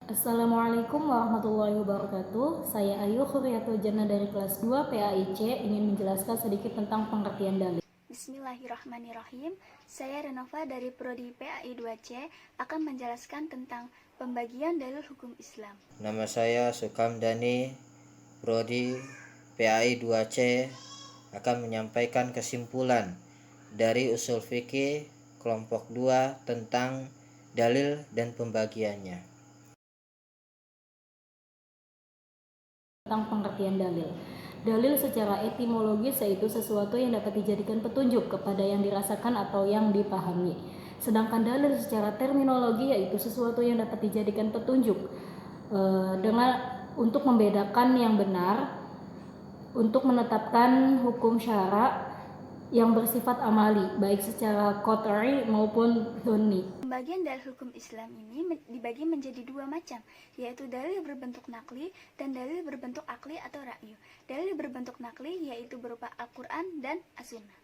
Assalamualaikum warahmatullahi wabarakatuh. Saya Ayu Khuriyatul Jannah dari kelas 2 PAIC ingin menjelaskan sedikit tentang pengertian dalil. Bismillahirrahmanirrahim. Saya Renova dari Prodi PAI 2C akan menjelaskan tentang pembagian dalil hukum Islam. Nama saya Sukam Dani, Prodi PAI 2C akan menyampaikan kesimpulan dari usul fikih kelompok 2 tentang dalil dan pembagiannya. Tentang pengertian dalil. Dalil secara etimologis yaitu sesuatu yang dapat dijadikan petunjuk kepada yang dirasakan atau yang dipahami. Sedangkan dalil secara terminologi yaitu sesuatu yang dapat dijadikan petunjuk untuk membedakan yang benar, untuk menetapkan hukum syara yang bersifat amali, baik secara qat'i maupun dzanni. Pembagian dalil hukum Islam ini dibagi menjadi dua macam, yaitu dalil berbentuk nakli dan dalil berbentuk akli atau ra'yu. Dalil berbentuk nakli yaitu berupa Al-Quran dan As-Sunnah.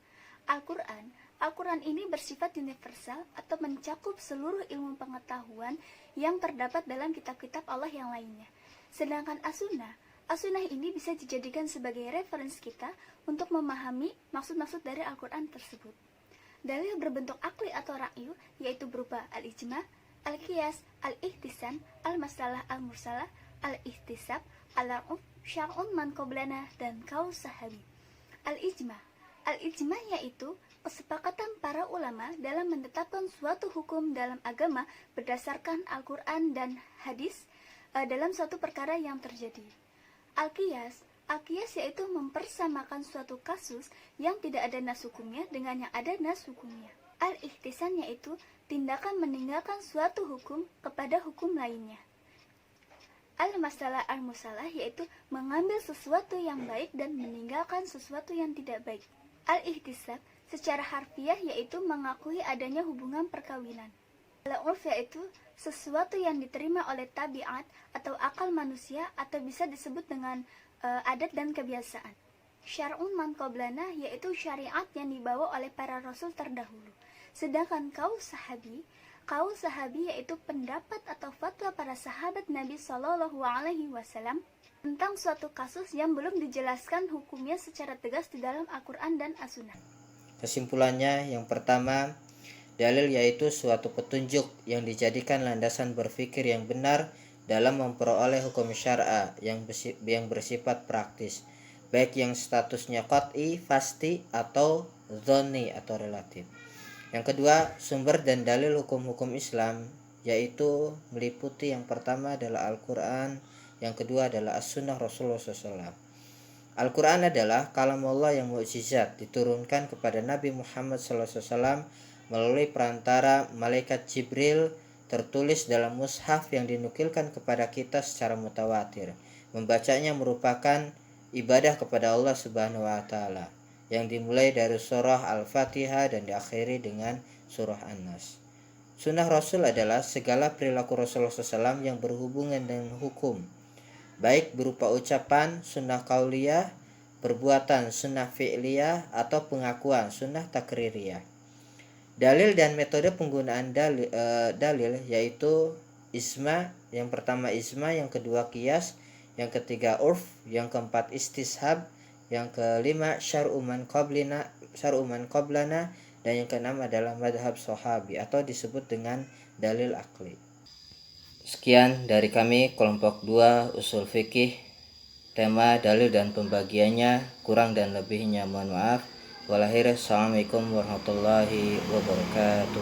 Al-Quran ini bersifat universal atau mencakup seluruh ilmu pengetahuan yang terdapat dalam kitab-kitab Allah yang lainnya. Sedangkan As-Sunnah ini bisa dijadikan sebagai referensi kita untuk memahami maksud-maksud dari Al-Quran tersebut. Dalil berbentuk akli atau ra'yu yaitu berupa al-ijma, al-qiyas, al-ihtisan, al-masalah al-mursalah, al-ihtisab, al-urf, syar'un man qablana, dan qaul sahabi. Al-ijma yaitu kesepakatan para ulama dalam menetapkan suatu hukum dalam agama berdasarkan Al-Quran dan hadis dalam suatu perkara yang terjadi. Al-qiyas yaitu mempersamakan suatu kasus yang tidak ada nas hukumnya dengan yang ada nas hukumnya. Al-ihtisan yaitu tindakan meninggalkan suatu hukum kepada hukum lainnya. Al-masalah al-musalah yaitu mengambil sesuatu yang baik dan meninggalkan sesuatu yang tidak baik. Al-ihtisab secara harfiah yaitu mengakui adanya hubungan perkawinan. Al-urf yaitu sesuatu yang diterima oleh tabiat atau akal manusia atau bisa disebut dengan adat dan kebiasaan. Syar'un man qablana yaitu syariat yang dibawa oleh para rasul terdahulu. Sedangkan qaul sahabi yaitu pendapat atau fatwa para sahabat Nabi Shallallahu Alaihi Wasallam tentang suatu kasus yang belum dijelaskan hukumnya secara tegas di dalam Al-Quran dan As-Sunnah. Kesimpulannya, yang pertama, dalil yaitu suatu petunjuk yang dijadikan landasan berpikir yang benar dalam memperoleh hukum syar'a yang bersifat praktis, baik yang statusnya qat'i, pasti, atau dzanni atau relatif. Yang kedua, sumber dan dalil hukum-hukum Islam yaitu meliputi yang pertama adalah Al-Quran, yang kedua adalah As-Sunnah Rasulullah SAW. Al-Quran adalah kalamullah yang mukjizat diturunkan kepada Nabi Muhammad SAW melalui perantara malaikat Jibril, tertulis dalam mushaf yang dinukilkan kepada kita secara mutawatir. Membacanya merupakan ibadah kepada Allah Subhanahu wa taala yang dimulai dari surah Al-Fatihah dan diakhiri dengan surah An-Nas. Sunnah Rasul adalah segala perilaku Rasulullah SAW yang berhubungan dengan hukum, baik berupa ucapan sunnah qauliyah, perbuatan sunnah fi'liyah, atau pengakuan sunnah takririyah. Dalil dan metode penggunaan dalil yaitu ijma, yang pertama ijma, yang kedua qiyas, yang ketiga urf, yang keempat istishab, yang kelima syar'uman qablana, dan yang keenam adalah madhab sahabi atau disebut dengan dalil akli. Sekian dari kami kelompok 2 usul fikih, tema dalil dan pembagiannya. Kurang dan lebihnya mohon maaf. Assalamualaikum warahmatullahi wabarakatuh.